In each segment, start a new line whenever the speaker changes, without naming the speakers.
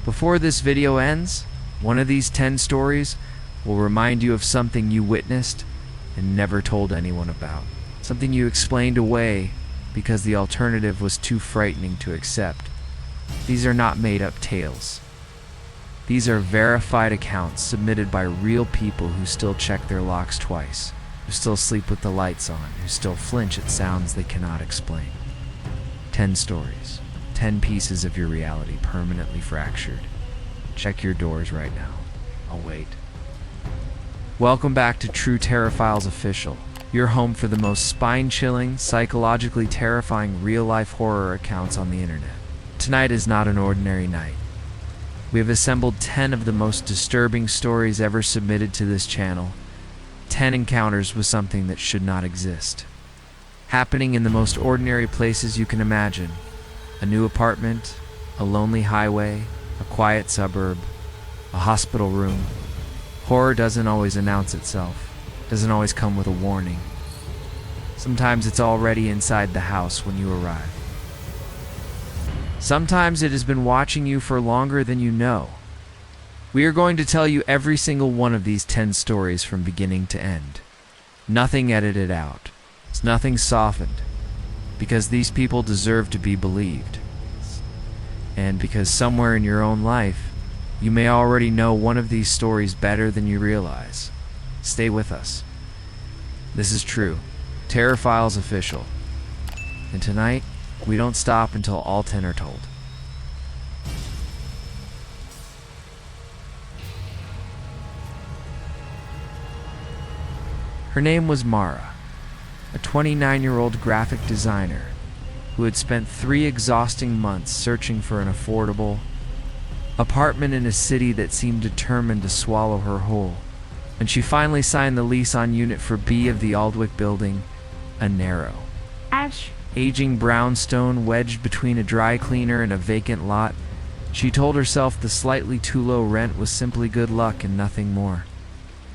Before this video ends, one of these 10 stories will remind you of something you witnessed and never told anyone about. Something you explained away because the alternative was too frightening to accept. These are not made-up tales. These are verified accounts submitted by real people who still check their locks twice, who still sleep with the lights on, who still flinch at sounds they cannot explain. 10 stories, 10 pieces of your reality permanently fractured. Check your doors right now. I'll wait. Welcome back to True Terror Files Official, your home for the most spine-chilling, psychologically terrifying real-life horror accounts on the internet. Tonight is not an ordinary night. We have assembled 10 of the most disturbing stories ever submitted to this channel. 10 encounters with something that should not exist, happening in the most ordinary places you can imagine. A new apartment, a lonely highway, a quiet suburb, a hospital room. Horror doesn't always announce itself, doesn't always come with a warning. Sometimes it's already inside the house when you arrive. Sometimes it has been watching you for longer than you know. We are going to tell you every single one of these 10 stories from beginning to end. Nothing edited out. It's nothing softened. Because these people deserve to be believed. And because somewhere in your own life, you may already know one of these stories better than you realize. Stay with us. This is True Terror Files Official. And tonight, we don't stop until all 10 are told. Her name was Mara, a 29-year-old graphic designer who had spent 3 exhausting months searching for an affordable apartment in a city that seemed determined to swallow her whole. When she finally signed the lease on Unit 4B of the Aldwych building, a narrow, aging brownstone wedged between a dry cleaner and a vacant lot, she told herself the slightly too low rent was simply good luck and nothing more.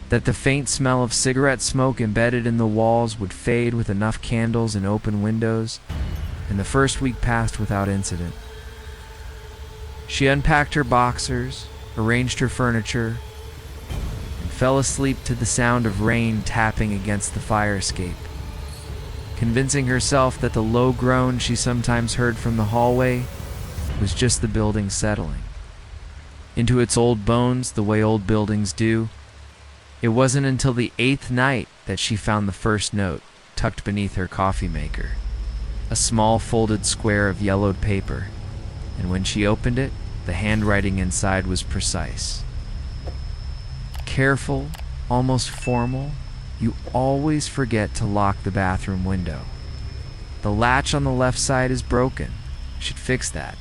That the faint smell of cigarette smoke embedded in the walls would fade with enough candles and open windows, and the first week passed without incident. She unpacked her boxers, arranged her furniture, and fell asleep to the sound of rain tapping against the fire escape, convincing herself that the low groan she sometimes heard from the hallway was just the building settling into its old bones the way old buildings do. It wasn't until the 8th night that she found the first note tucked beneath her coffee maker, a small folded square of yellowed paper, and when she opened it, the handwriting inside was precise. Careful, almost formal, you always forget to lock the bathroom window. The latch on the left side is broken. Should fix that.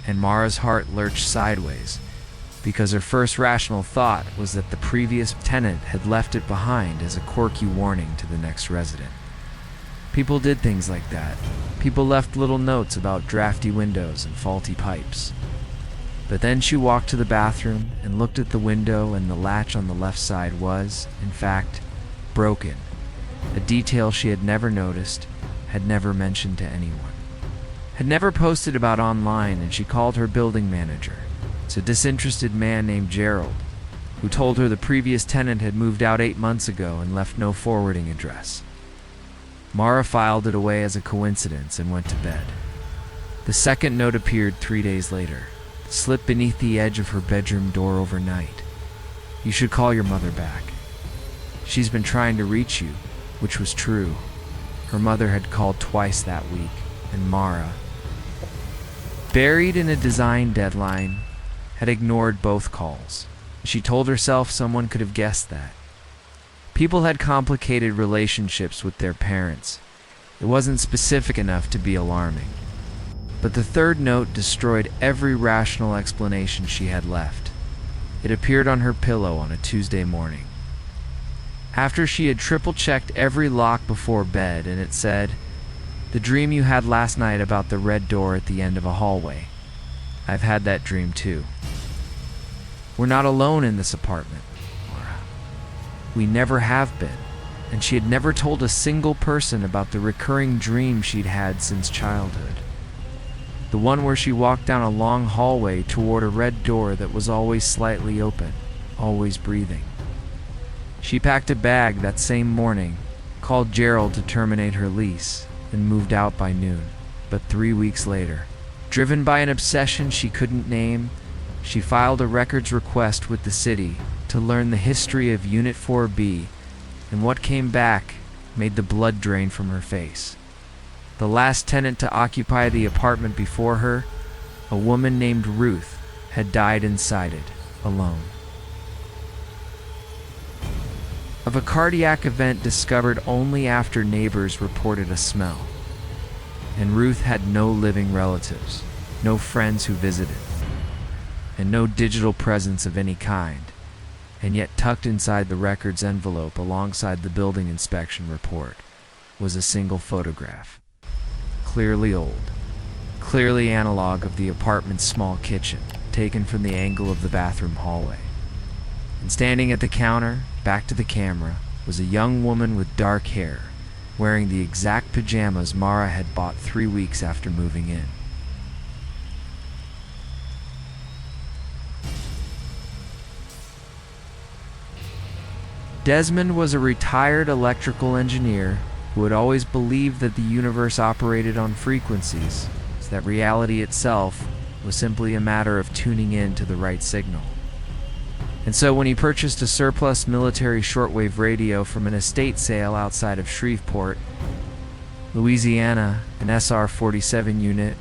And Mara's heart lurched sideways, because her first rational thought was that the previous tenant had left it behind as a quirky warning to the next resident. People did things like that. People left little notes about drafty windows and faulty pipes. But then she walked to the bathroom and looked at the window, and the latch on the left side was, in fact, broken. A detail she had never noticed, had never mentioned to anyone, had never posted about online, and she called her building manager. It's a disinterested man named Gerald, who told her the previous tenant had moved out 8 months ago and left no forwarding address. Mara filed it away as a coincidence and went to bed. The second note appeared 3 days later, slipped beneath the edge of her bedroom door overnight. You should call your mother back. She's been trying to reach you, which was true. Her mother had called twice that week, and Mara, buried in a design deadline, had ignored both calls. She told herself someone could have guessed that. People had complicated relationships with their parents. It wasn't specific enough to be alarming. But the third note destroyed every rational explanation she had left. It appeared on her pillow on a Tuesday morning, after she had triple-checked every lock before bed, and it said, "The dream you had last night about the red door at the end of a hallway. I've had that dream too. We're not alone in this apartment, Mara. We never have been." And she had never told a single person about the recurring dream she'd had since childhood. The one where she walked down a long hallway toward a red door that was always slightly open, always breathing. She packed a bag that same morning, called Gerald to terminate her lease, and moved out by noon. But 3 weeks later, driven by an obsession she couldn't name, she filed a records request with the city to learn the history of Unit 4B, and what came back made the blood drain from her face. The last tenant to occupy the apartment before her, a woman named Ruth, had died inside it, alone. Of a cardiac event discovered only after neighbors reported a smell. And Ruth had no living relatives, no friends who visited, and no digital presence of any kind. And yet tucked inside the records envelope alongside the building inspection report was a single photograph. Clearly old, clearly analog of the apartment's small kitchen, taken from the angle of the bathroom hallway. And standing at the counter, back to the camera, was a young woman with dark hair, wearing the exact pajamas Mara had bought 3 weeks after moving in. Desmond was a retired electrical engineer who had always believed that the universe operated on frequencies, so that reality itself was simply a matter of tuning in to the right signal. And so when he purchased a surplus military shortwave radio from an estate sale outside of Shreveport, Louisiana, an SR-47 unit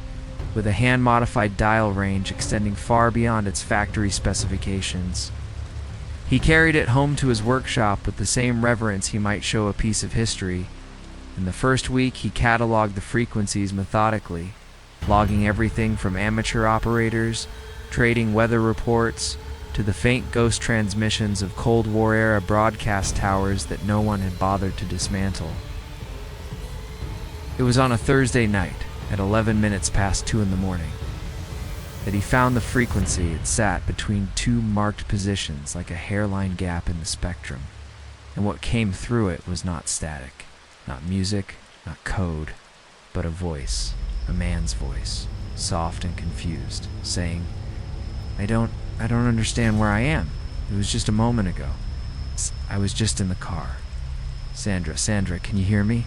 with a hand-modified dial range extending far beyond its factory specifications, he carried it home to his workshop with the same reverence he might show a piece of history. In the first week, he cataloged the frequencies methodically, logging everything from amateur operators, trading weather reports, to the faint ghost transmissions of Cold War-era broadcast towers that no one had bothered to dismantle. It was on a Thursday night, at 11 minutes past 2 in the morning, that he found the frequency. It sat between two marked positions like a hairline gap in the spectrum, and what came through it was not static, not music, not code, but a voice, a man's voice, soft and confused, saying, I don't understand where I am. It was just a moment ago. I was just in the car. Sandra, can you hear me?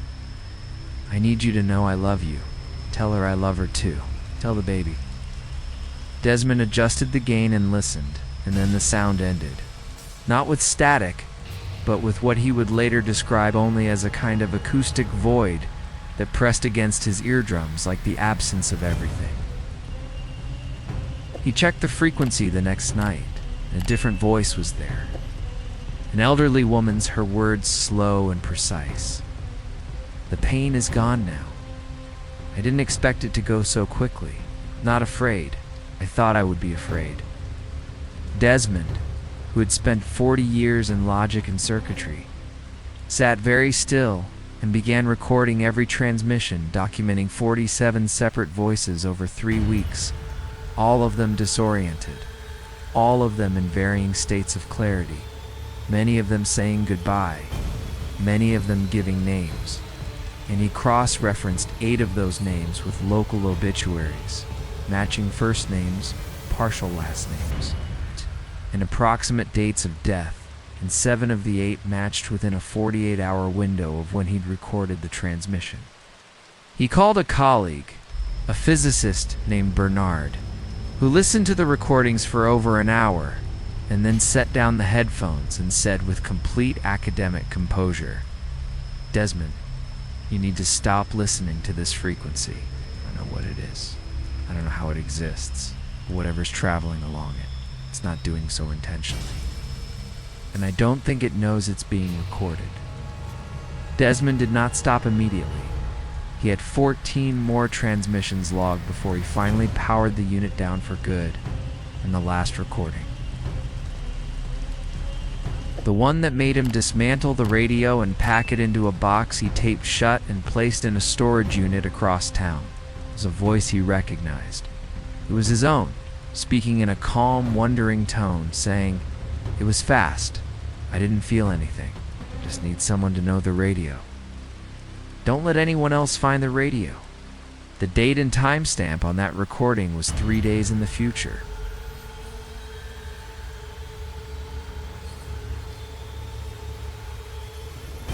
I need you to know I love you. Tell her I love her too. Tell the baby. Desmond adjusted the gain and listened, and then the sound ended. Not with static, but with what he would later describe only as a kind of acoustic void that pressed against his eardrums like the absence of everything. He checked the frequency the next night, and a different voice was there. An elderly woman's, her words slow and precise. The pain is gone now. I didn't expect it to go so quickly. Not afraid. I thought I would be afraid. Desmond, who had spent 40 years in logic and circuitry, sat very still and began recording every transmission, documenting 47 separate voices over 3 weeks, all of them disoriented, all of them in varying states of clarity, many of them saying goodbye, many of them giving names, and he cross-referenced 8 of those names with local obituaries, matching first names, partial last names, and approximate dates of death, and 7 of the 8 matched within a 48-hour window of when he'd recorded the transmission. He called a colleague, a physicist named Bernard, who listened to the recordings for over an hour, and then set down the headphones and said with complete academic composure, Desmond, you need to stop listening to this frequency. I know what it is. I don't know how it exists, but whatever's traveling along it, it's not doing so intentionally. And I don't think it knows it's being recorded. Desmond did not stop immediately. He had 14 more transmissions logged before he finally powered the unit down for good, and the last recording. The one that made him dismantle the radio and pack it into a box he taped shut and placed in a storage unit across town, was a voice he recognized. It was his own, speaking in a calm, wondering tone, saying, It was fast. I didn't feel anything. Just need someone to know the radio. Don't let anyone else find the radio. The date and timestamp on that recording was 3 days in the future.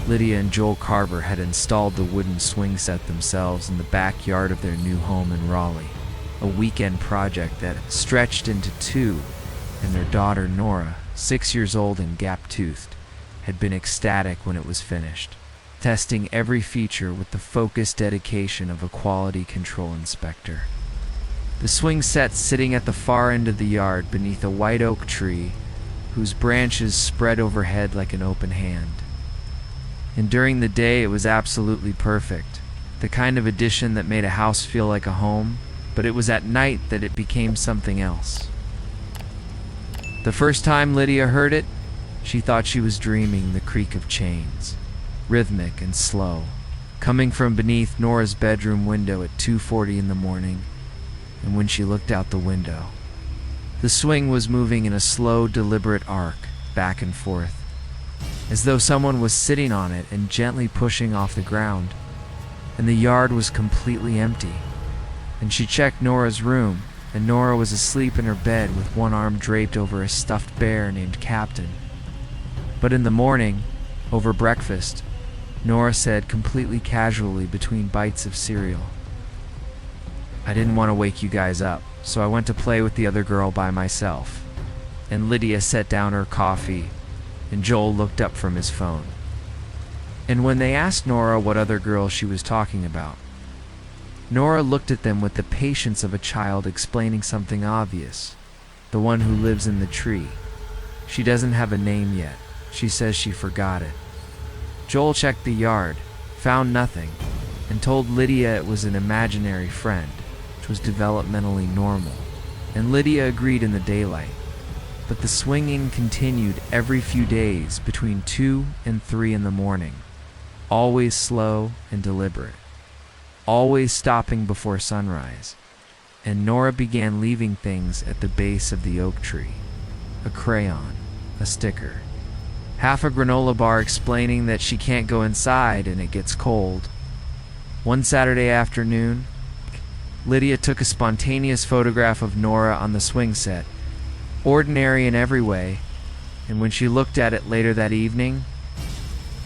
Lydia and Joel Carver had installed the wooden swing set themselves in the backyard of their new home in Raleigh, a weekend project that stretched into 2, and their daughter Nora, 6 years old and gap-toothed, had been ecstatic when it was finished, testing every feature with the focused dedication of a quality control inspector. The swing set sitting at the far end of the yard beneath a white oak tree whose branches spread overhead like an open hand. And during the day it was absolutely perfect, the kind of addition that made a house feel like a home, but it was at night that it became something else. The first time Lydia heard it, she thought she was dreaming the creak of chains, rhythmic and slow, coming from beneath Nora's bedroom window at 2:40 in the morning, and when she looked out the window, the swing was moving in a slow, deliberate arc, back and forth, as though someone was sitting on it and gently pushing off the ground, and the yard was completely empty. And she checked Nora's room, and Nora was asleep in her bed with one arm draped over a stuffed bear named Captain. But in the morning, over breakfast, Nora said completely casually between bites of cereal, "I didn't want to wake you guys up, so I went to play with the other girl by myself." And Lydia set down her coffee, and Joel looked up from his phone. And when they asked Nora what other girl she was talking about, Nora looked at them with the patience of a child explaining something obvious. "The one who lives in the tree. She doesn't have a name yet. She says she forgot it." Joel checked the yard, found nothing, and told Lydia it was an imaginary friend, which was developmentally normal, and Lydia agreed in the daylight. But the swinging continued every few days between 2 and 3 in the morning, always slow and deliberate, always stopping before sunrise, and Nora began leaving things at the base of the oak tree: a crayon, a sticker, half a granola bar explaining that she can't go inside and it gets cold. One Saturday afternoon, Lydia took a spontaneous photograph of Nora on the swing set, ordinary in every way, and when she looked at it later that evening,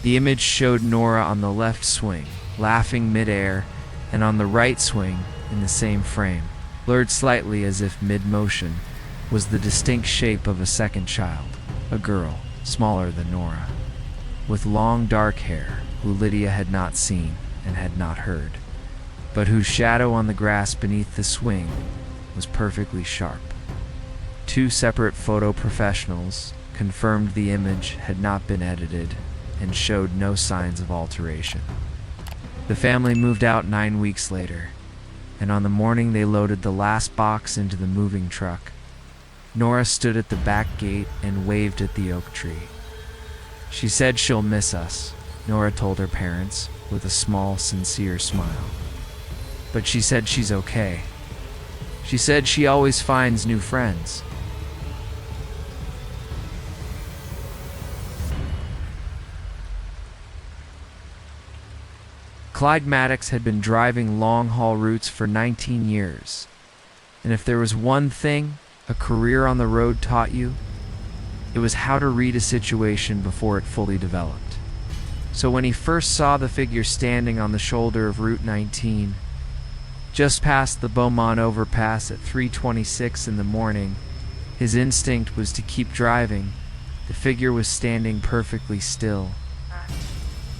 the image showed Nora on the left swing, laughing midair, and on the right swing, in the same frame, blurred slightly as if mid-motion, was the distinct shape of a second child, a girl, smaller than Nora, with long dark hair, who Lydia had not seen and had not heard, but whose shadow on the grass beneath the swing was perfectly sharp. 2 separate photo professionals confirmed the image had not been edited and showed no signs of alteration. The family moved out 9 weeks later, and on the morning they loaded the last box into the moving truck, Nora stood at the back gate and waved at the oak tree. "She said she'll miss us," Nora told her parents with a small, sincere smile. "But she said she's okay. She said she always finds new friends." Clyde Maddox had been driving long-haul routes for 19 years, and if there was one thing a career on the road taught you, it was how to read a situation before it fully developed. So when he first saw the figure standing on the shoulder of Route 19, just past the Beaumont overpass at 3:26 in the morning, his instinct was to keep driving. The figure was standing perfectly still,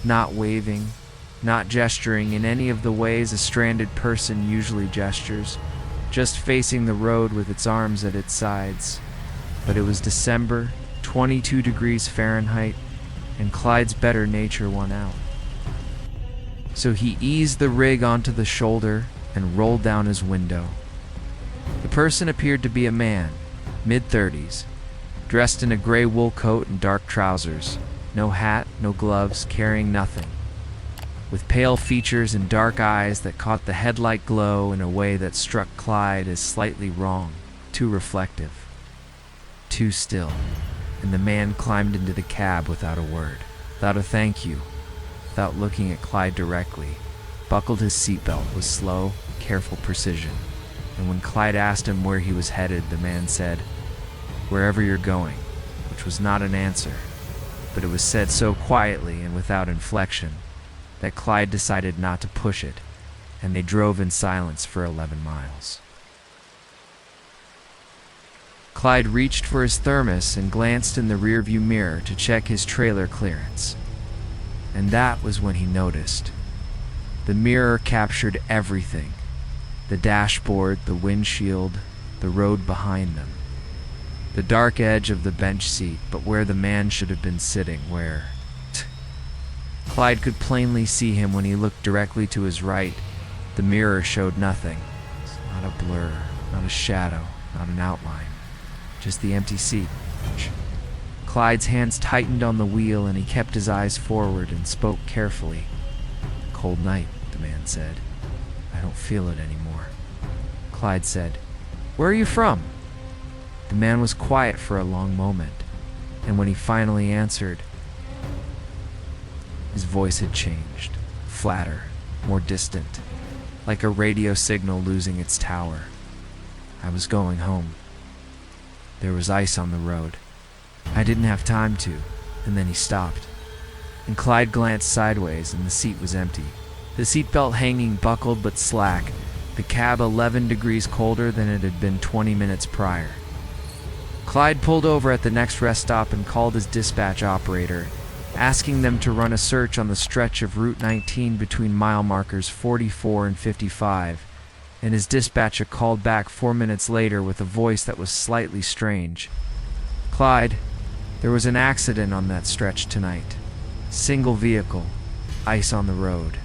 not waving, not gesturing in any of the ways a stranded person usually gestures, just facing the road with its arms at its sides. But it was December, 22 degrees Fahrenheit, and Clyde's better nature won out. So he eased the rig onto the shoulder and rolled down his window. The person appeared to be a man, mid-30s, dressed in a gray wool coat and dark trousers, no hat, no gloves, carrying nothing, with pale features and dark eyes that caught the headlight glow in a way that struck Clyde as slightly wrong, too reflective, too still, and the man climbed into the cab without a word, without a thank you, without looking at Clyde directly, buckled his seatbelt with slow, careful precision. And when Clyde asked him where he was headed, the man said, "Wherever you're going," which was not an answer, but it was said so quietly and without inflection that Clyde decided not to push it, and they drove in silence for 11 miles. Clyde reached for his thermos and glanced in the rearview mirror to check his trailer clearance. And that was when he noticed. The mirror captured everything. The dashboard, the windshield, the road behind them. The dark edge of the bench seat, but where the man should have been sitting, where... Clyde could plainly see him when he looked directly to his right. The mirror showed nothing. Not a blur, not a shadow, not an outline. Just the empty seat. Clyde's hands tightened on the wheel and he kept his eyes forward and spoke carefully. "Cold night," the man said. "I don't feel it anymore." Clyde said, "Where are you from?" The man was quiet for a long moment, and when he finally answered, his voice had changed, flatter, more distant, like a radio signal losing its tower. "I was going home. There was ice on the road. I didn't have time to," and then he stopped. And Clyde glanced sideways, and the seat was empty. The seatbelt hanging buckled but slack, the cab 11 degrees colder than it had been 20 minutes prior. Clyde pulled over at the next rest stop and called his dispatch operator, asking them to run a search on the stretch of Route 19 between mile markers 44 and 55, and his dispatcher called back 4 minutes later with a voice that was slightly strange. "Clyde, there was an accident on that stretch tonight. Single vehicle, ice on the road.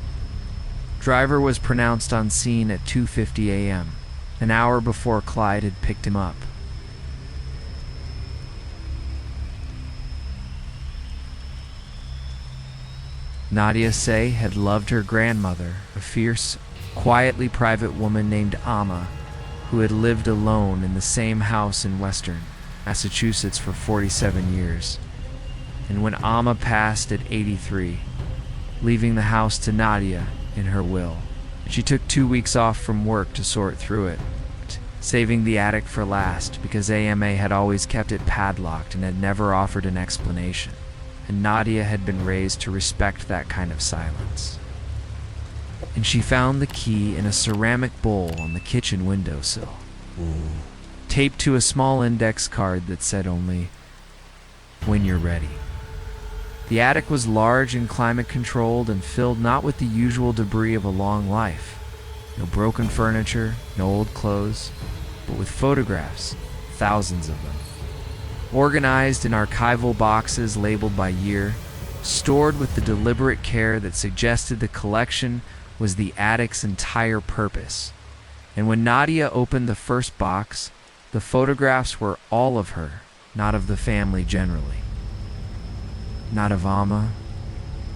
Driver was pronounced on scene at 2:50 a.m., an hour before Clyde had picked him up." Nadia Say had loved her grandmother, a fierce, quietly private woman named Amma, who had lived alone in the same house in Western Massachusetts for 47 years. And when Amma passed at 83, leaving the house to Nadia in her will, she took 2 weeks off from work to sort through it, saving the attic for last because AMA had always kept it padlocked and had never offered an explanation. And Nadia had been raised to respect that kind of silence. And she found the key in a ceramic bowl on the kitchen windowsill, taped to a small index card that said only, "When you're ready." The attic was large and climate-controlled and filled not with the usual debris of a long life. No broken furniture, no old clothes, but with photographs, thousands of them. Organized in archival boxes labeled by year, stored with the deliberate care that suggested the collection was the attic's entire purpose. And when Nadia opened the first box, the photographs were all of her, not of the family generally. Not of Amma,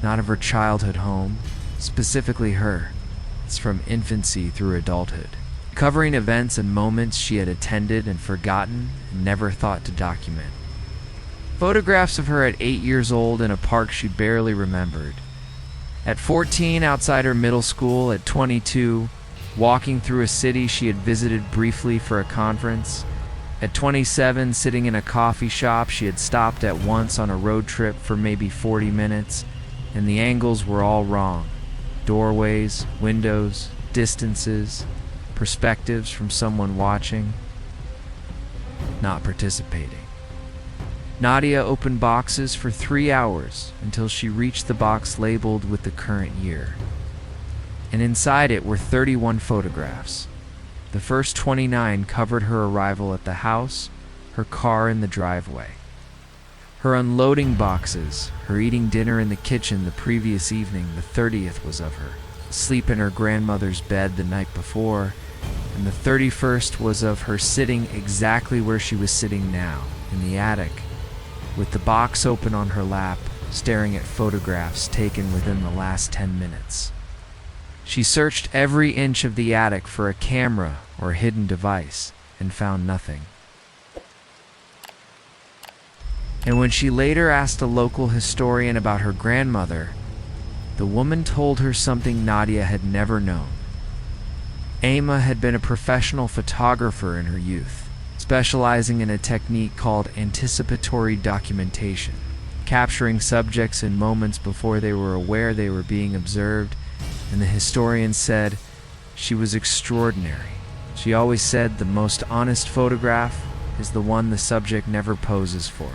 not of her childhood home, specifically her. It's from infancy through adulthood, covering events and moments she had attended and forgotten and never thought to document. Photographs of her at 8 years old in a park she barely remembered. At 14, outside her middle school. At 22, walking through a city she had visited briefly for a conference. At 27, sitting in a coffee shop she had stopped at once on a road trip for maybe 40 minutes, and the angles were all wrong. Doorways, windows, distances, perspectives from someone watching, not participating. Nadia opened boxes for 3 hours until she reached the box labeled with the current year. And inside it were 31 photographs. The first 29 covered her arrival at the house, her car in the driveway. Her unloading boxes, her eating dinner in the kitchen the previous evening. The 30th was of her asleep in her grandmother's bed the night before, and the 31st was of her sitting exactly where she was sitting now, in the attic, with the box open on her lap, staring at photographs taken within the last 10 minutes. She searched every inch of the attic for a camera or hidden device, and found nothing. And when she later asked a local historian about her grandmother, The woman told her something Nadia had never known. Emma had been a professional photographer in her youth, specializing in a technique called anticipatory documentation, capturing subjects in moments before they were aware they were being observed, and the historian said she was extraordinary. She always said the most honest photograph is the one the subject never poses for.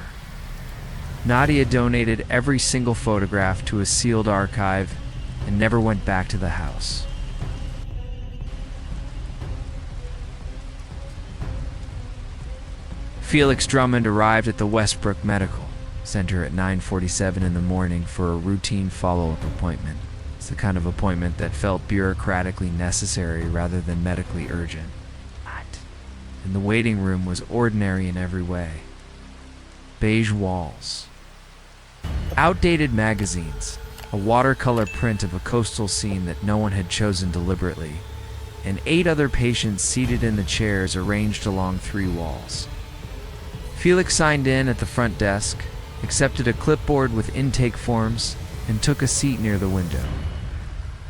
Nadia donated every single photograph to a sealed archive and never went back to the house. Felix Drummond arrived at the Westbrook Medical Center at 9:47 in the morning for a routine follow-up appointment. It's the kind of appointment that felt bureaucratically necessary rather than medically urgent. And the waiting room was ordinary in every way. Beige walls, outdated magazines, a watercolor print of a coastal scene that no one had chosen deliberately, and 8 other patients seated in the chairs arranged along 3 walls. Felix signed in at the front desk, accepted a clipboard with intake forms, and took a seat near the window.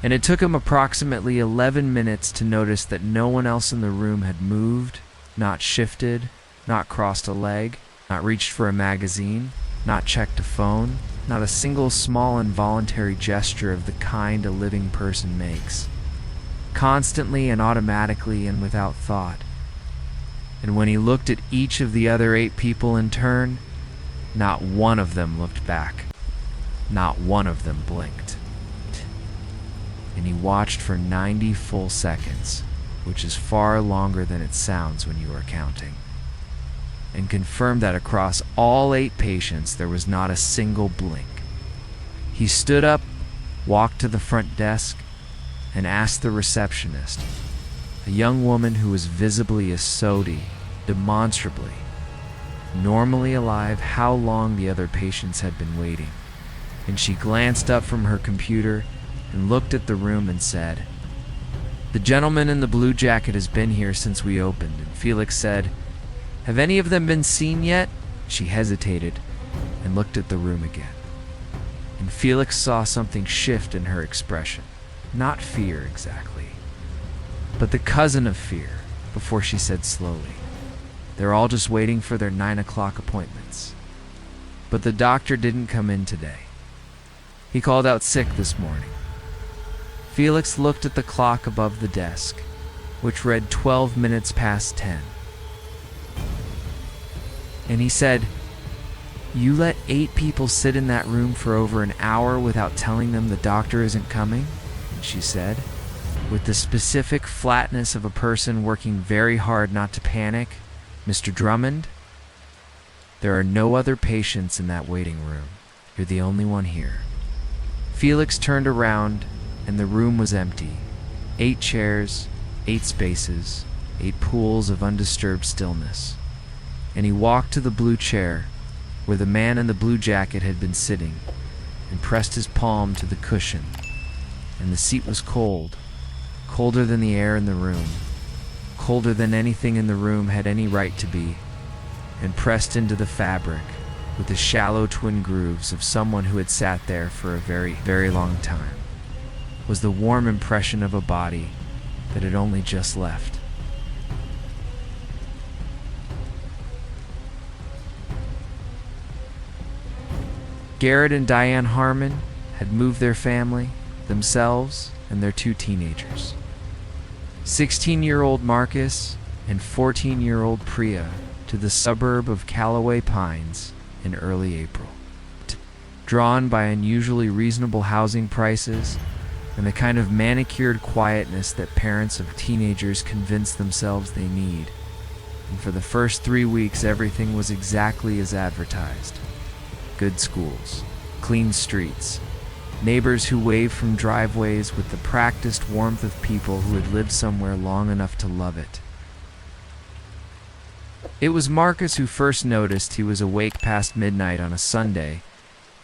And it took him approximately 11 minutes to notice that no one else in the room had moved, not shifted, not crossed a leg, not reached for a magazine, not checked a phone, not a single small involuntary gesture of the kind a living person makes, constantly and automatically and without thought. And when he looked at each of the other 8 people in turn, not one of them looked back. Not one of them blinked. And he watched for 90 full seconds, which is far longer than it sounds when you are counting, and confirmed that across all 8 patients there was not a single blink. He stood up, walked to the front desk, and asked the receptionist, a young woman who was visibly a sody, demonstrably, normally alive, how long the other patients had been waiting. And she glanced up from her computer and looked at the room and said, "The gentleman in the blue jacket has been here since we opened." And Felix said, "Have any of them been seen yet?" She hesitated and looked at the room again. And Felix saw something shift in her expression. Not fear exactly, but the cousin of fear, before she said slowly, "They're all just waiting for their 9 o'clock appointments. But the doctor didn't come in today. He called out sick this morning." Felix looked at the clock above the desk, which read 12 minutes past 10. And he said, "You let 8 people sit in that room for over an hour without telling them the doctor isn't coming?" And she said, with the specific flatness of a person working very hard not to panic, "Mr. Drummond, there are no other patients in that waiting room. You're the only one here." Felix turned around, and the room was empty. 8 chairs, 8 spaces, 8 pools of undisturbed stillness. And he walked to the blue chair, where the man in the blue jacket had been sitting, and pressed his palm to the cushion. And the seat was cold, colder than the air in the room, colder than anything in the room had any right to be, and pressed into the fabric with the shallow twin grooves of someone who had sat there for a very, very long time, was the warm impression of a body that had only just left. Garrett and Diane Harmon had moved their family, themselves, and their 2 teenagers, 16-year-old Marcus and 14-year-old Priya, to the suburb of Callaway Pines in early April. Drawn by unusually reasonable housing prices and the kind of manicured quietness that parents of teenagers convince themselves they need, and for the first 3 weeks everything was exactly as advertised. Good schools, clean streets, neighbors who waved from driveways with the practiced warmth of people who had lived somewhere long enough to love it. It was Marcus who first noticed he was awake past midnight on a Sunday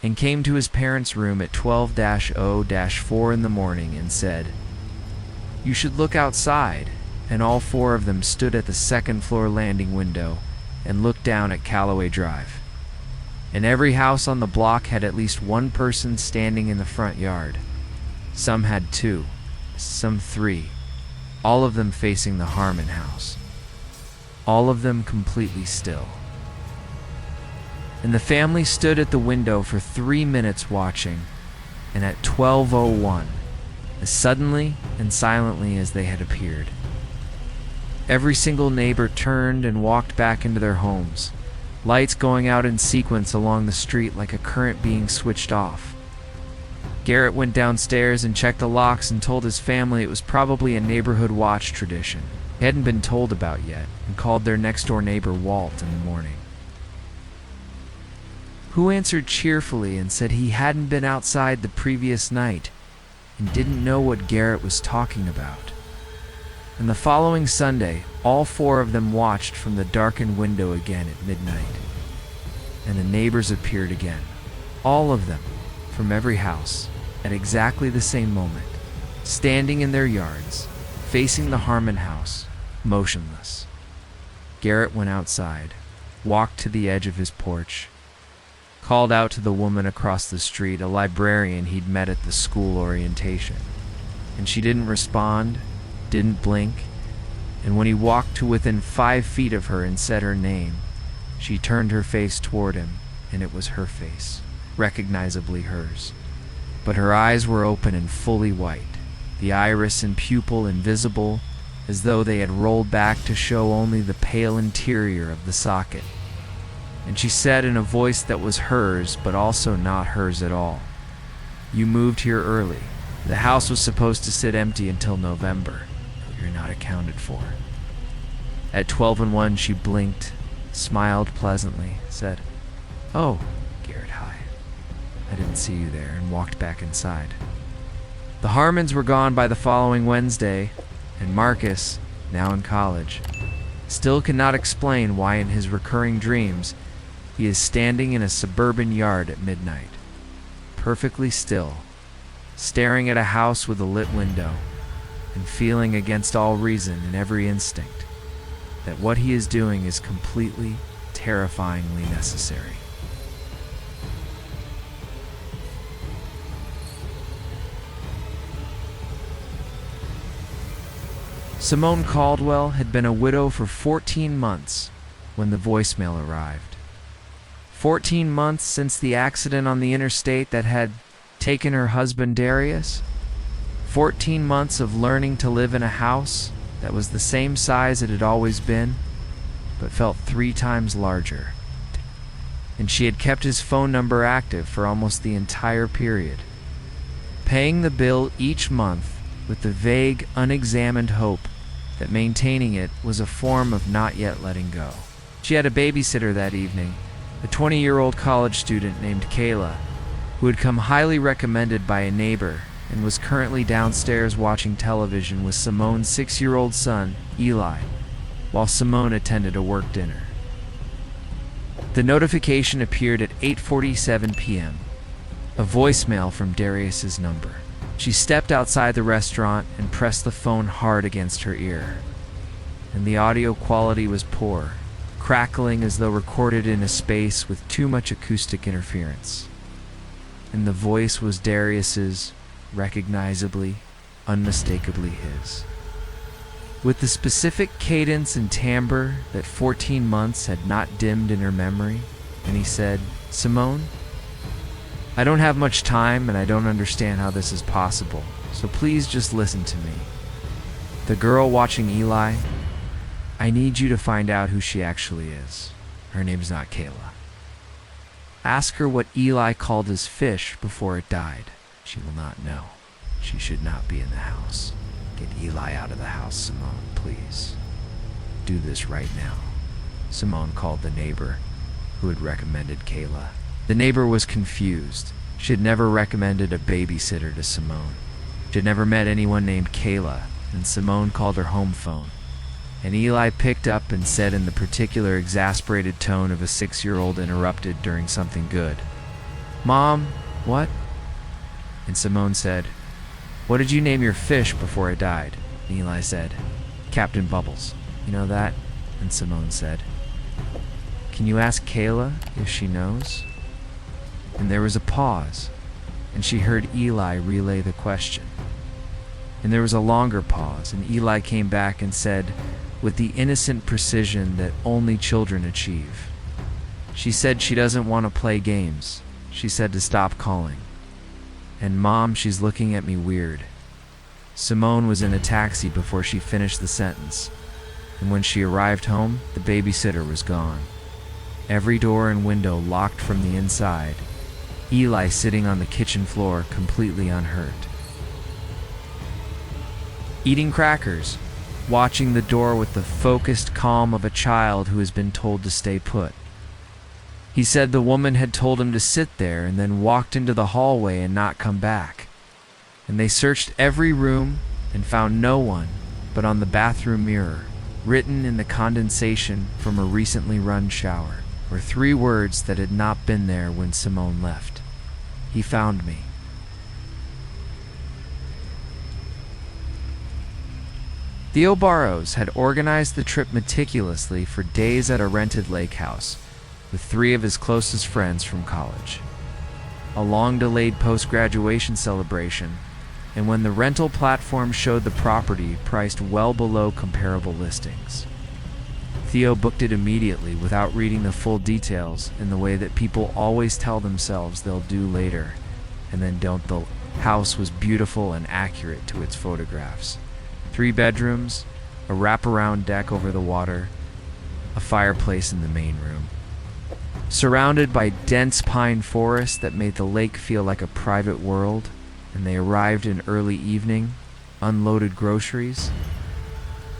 and came to his parents' room at 12-0-4 in the morning and said, "You should look outside," and all 4 of them stood at the second-floor landing window and looked down at Callaway Drive. And every house on the block had at least one person standing in the front yard, Some had 2, some 3, all of them facing the Harmon house. All of them completely still. And the family stood at the window for 3 minutes watching, and at 12:01, as suddenly and silently as they had appeared, every single neighbor turned and walked back into their homes, lights going out in sequence along the street like a current being switched off. Garrett went downstairs and checked the locks and told his family it was probably a neighborhood watch tradition he hadn't been told about yet, and called their next-door neighbor Walt in the morning, who answered cheerfully and said he hadn't been outside the previous night and didn't know what Garrett was talking about. And the following Sunday, all 4 of them watched from the darkened window again at midnight. And the neighbors appeared again, all of them, from every house, at exactly the same moment, standing in their yards, facing the Harmon house, motionless. Garrett went outside, walked to the edge of his porch, called out to the woman across the street, a librarian he'd met at the school orientation, and she didn't respond, didn't blink, and when he walked to within 5 feet of her and said her name, she turned her face toward him, and it was her face, recognizably hers. But her eyes were open and fully white, the iris and pupil invisible, as though they had rolled back to show only the pale interior of the socket. And she said in a voice that was hers, but also not hers at all, "You moved here early. The house was supposed to sit empty until November. You're not accounted for." At 12:01, she blinked, smiled pleasantly, said, "Oh, Garrett, hi. I didn't see you there," and walked back inside. The Harmons were gone by the following Wednesday, and Marcus, now in college, still cannot explain why in his recurring dreams he is standing in a suburban yard at midnight, perfectly still, staring at a house with a lit window, and feeling against all reason and every instinct that what he is doing is completely, terrifyingly necessary. Simone Caldwell had been a widow for 14 months when the voicemail arrived. 14 months since the accident on the interstate that had taken her husband Darius. 14 months of learning to live in a house that was the same size it had always been, but felt 3 times larger. And she had kept his phone number active for almost the entire period, paying the bill each month with the vague, unexamined hope that maintaining it was a form of not yet letting go. She had a babysitter that evening, a 20-year-old college student named Kayla, who had come highly recommended by a neighbor and was currently downstairs watching television with Simone's 6-year-old son, Eli, while Simone attended a work dinner. The notification appeared at 8:47 p.m., a voicemail from Darius's number. She stepped outside the restaurant and pressed the phone hard against her ear, and the audio quality was poor, crackling as though recorded in a space with too much acoustic interference. And the voice was Darius's, recognizably, unmistakably his, with the specific cadence and timbre that 14 months had not dimmed in her memory. And he said, "Simone, I don't have much time and I don't understand how this is possible, so please just listen to me. The girl watching Eli, I need you to find out who she actually is. Her name's not Kayla. Ask her what Eli called his fish before it died. She will not know. She should not be in the house. Get Eli out of the house, Simone, please. Do this right now." Simone called the neighbor who had recommended Kayla. The neighbor was confused. She had never recommended a babysitter to Simone. She had never met anyone named Kayla, and Simone called her home phone. And Eli picked up and said in the particular exasperated tone of a 6-year-old interrupted during something good, "Mom, what?" And Simone said, "What did you name your fish before it died?" And Eli said, "Captain Bubbles. You know that?" And Simone said, "Can you ask Kayla if she knows?" And there was a pause, and she heard Eli relay the question. And there was a longer pause, and Eli came back and said, with the innocent precision that only children achieve, "She said she doesn't want to play games. She said to stop calling. And Mom, she's looking at me weird." Simone was in a taxi before she finished the sentence, and when she arrived home, the babysitter was gone. Every door and window locked from the inside. Eli sitting on the kitchen floor, completely unhurt. Eating crackers, watching the door with the focused calm of a child who has been told to stay put. He said the woman had told him to sit there and then walked into the hallway and not come back. And they searched every room and found no one but on the bathroom mirror, written in the condensation from a recently run shower, were 3 words that had not been there when Simone left. "He found me." Theo Barrows had organized the trip meticulously for days at a rented lake house with 3 of his closest friends from college. A long-delayed post-graduation celebration, and when the rental platform showed the property priced well below comparable listings. Theo booked it immediately without reading the full details in the way that people always tell themselves they'll do later, and then don't. The house was beautiful and accurate to its photographs. 3 bedrooms, a wraparound deck over the water, a fireplace in the main room. Surrounded by dense pine forest that made the lake feel like a private world, and they arrived in early evening, unloaded groceries,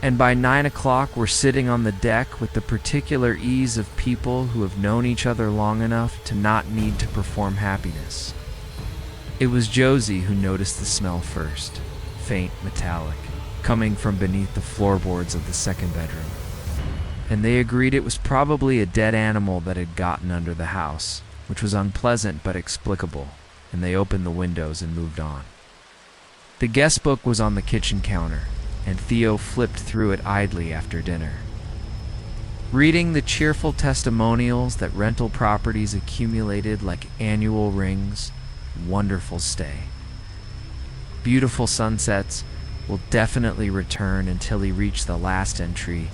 and by 9 o'clock were sitting on the deck with the particular ease of people who have known each other long enough to not need to perform happiness. It was Josie who noticed the smell first, faint, metallic, coming from beneath the floorboards of the second bedroom. And they agreed it was probably a dead animal that had gotten under the house, which was unpleasant but explicable, and they opened the windows and moved on. The guest book was on the kitchen counter, and Theo flipped through it idly after dinner, reading the cheerful testimonials that rental properties accumulated like annual rings. Wonderful stay. Beautiful sunsets. Will definitely return, until he reached the last entry,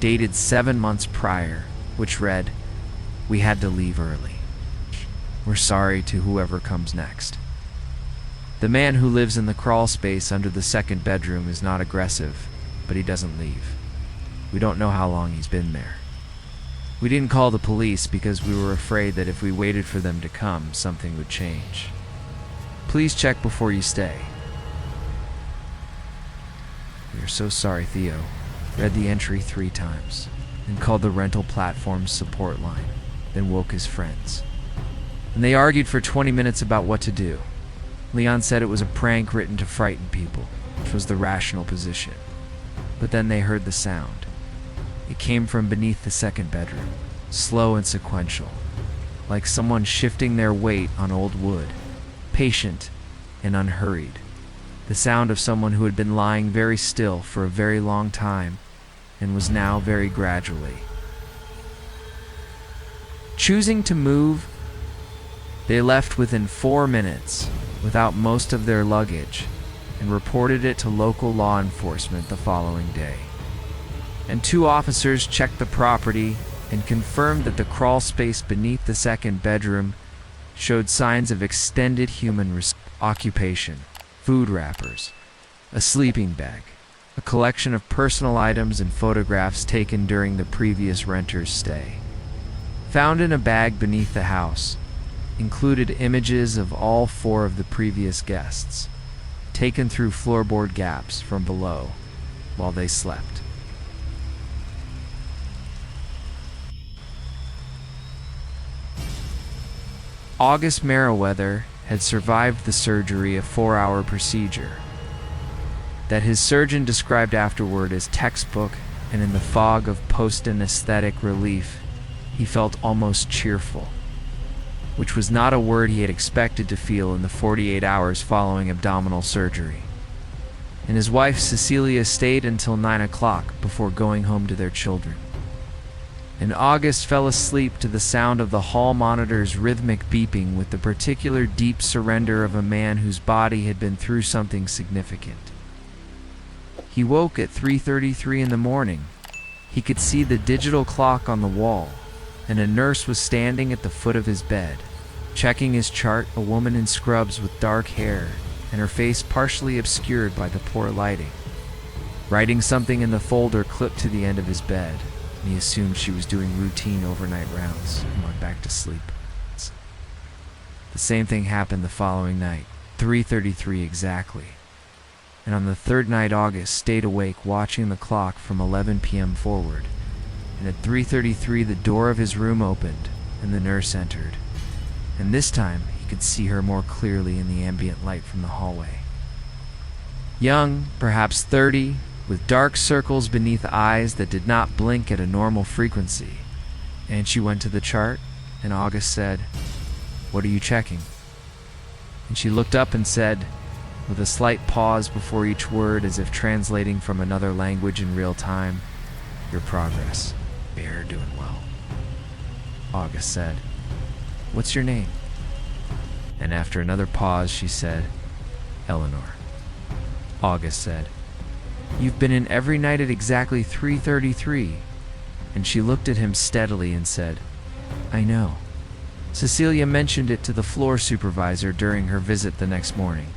dated 7 months prior, which read, "We had to leave early. We're sorry to whoever comes next." The man who lives in the crawl space under the second bedroom is not aggressive, but he doesn't leave. We don't know how long he's been there. We didn't call the police because we were afraid that if we waited for them to come, something would change. Please check before you stay. "We are so sorry," Theo read the entry 3 times, and called the rental platform's support line, then woke his friends. And they argued for 20 minutes about what to do. Leon said it was a prank written to frighten people, which was the rational position. But then they heard the sound. It came from beneath the second bedroom, slow and sequential, like someone shifting their weight on old wood, patient and unhurried. The sound of someone who had been lying very still for a very long time and was now very gradually choosing to move. They left within 4 minutes without most of their luggage and reported it to local law enforcement the following day. And 2 officers checked the property and confirmed that the crawl space beneath the second bedroom showed signs of extended human occupation. Food wrappers, a sleeping bag, a collection of personal items and photographs taken during the previous renter's stay. Found in a bag beneath the house included images of all 4 of the previous guests, taken through floorboard gaps from below while they slept. August Merriweather had survived the surgery, a 4-hour procedure that his surgeon described afterward as textbook, and in the fog of post-anesthetic relief, he felt almost cheerful, which was not a word he had expected to feel in the 48 hours following abdominal surgery. And his wife Cecilia stayed until 9 o'clock before going home to their children. and August fell asleep to the sound of the hall monitor's rhythmic beeping with the particular deep surrender of a man whose body had been through something significant. He woke at 3:33 in the morning. He could see the digital clock on the wall, and a nurse was standing at the foot of his bed, checking his chart, a woman in scrubs with dark hair and her face partially obscured by the poor lighting, writing something in the folder clipped to the end of his bed. And he assumed she was doing routine overnight rounds and went back to sleep. The same thing happened the following night, 3:33 exactly. And on the third night, August stayed awake watching the clock from 11 p.m. forward. And at 3:33 the door of his room opened and the nurse entered. And this time he could see her more clearly in the ambient light from the hallway. Young, perhaps 30, with dark circles beneath eyes that did not blink at a normal frequency. And she went to the chart, and August said, "What are you checking?" And she looked up and said, with a slight pause before each word as if translating from another language in real time, "Your progress. You're doing well." August said, "What's your name?" And after another pause, she said, "Eleanor." August said, "You've been in every night at exactly 3:33. And she looked at him steadily and said, "I know. Cecilia mentioned it to the floor supervisor during her visit the next morning."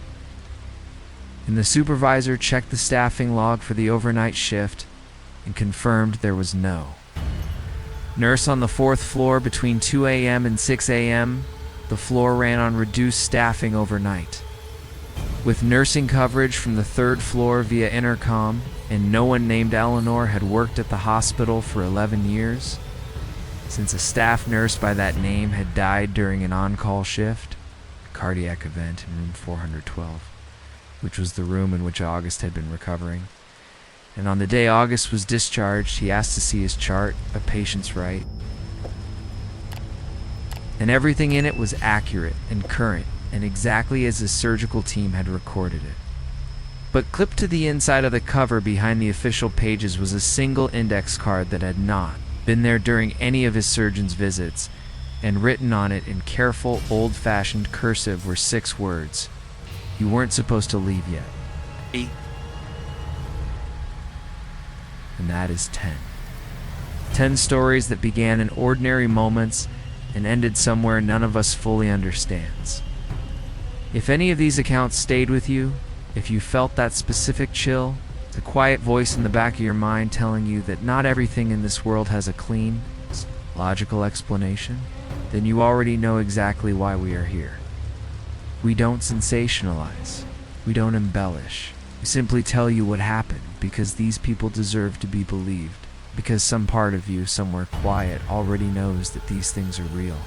And the supervisor checked the staffing log for the overnight shift and confirmed there was no nurse on the 4th floor between 2 a.m. and 6 a.m. The floor ran on reduced staffing overnight, with nursing coverage from the 3rd floor via intercom, and no one named Eleanor had worked at the hospital for 11 years, since a staff nurse by that name had died during an on-call shift, a cardiac event in room 412, which was the room in which August had been recovering. And on the day August was discharged, he asked to see his chart, a patient's right. And everything in it was accurate and current, and exactly as his surgical team had recorded it. But clipped to the inside of the cover behind the official pages was a single index card that had not been there during any of his surgeon's visits, and written on it in careful, old-fashioned cursive were 6 words: "You weren't supposed to leave yet." 8. And that is 10. 10 stories that began in ordinary moments and ended somewhere none of us fully understands. If any of these accounts stayed with you, if you felt that specific chill, the quiet voice in the back of your mind telling you that not everything in this world has a clean, logical explanation, then you already know exactly why we are here. We don't sensationalize. We don't embellish. We simply tell you what happened because these people deserve to be believed, because some part of you somewhere quiet already knows that these things are real.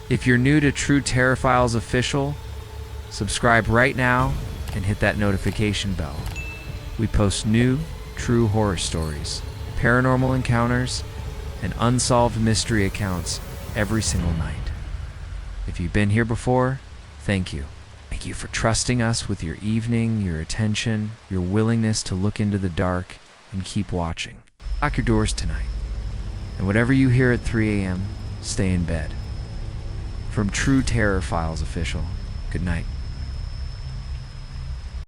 If you're new to True Terror Files Official, subscribe right now and hit that notification bell. We post new, true horror stories, paranormal encounters, and unsolved mystery accounts every single night. If you've been here before, thank you. Thank you for trusting us with your evening, your attention, your willingness to look into the dark and keep watching. Lock your doors tonight, and whatever you hear at 3 a.m., stay in bed. From True Terror Files Official, good night.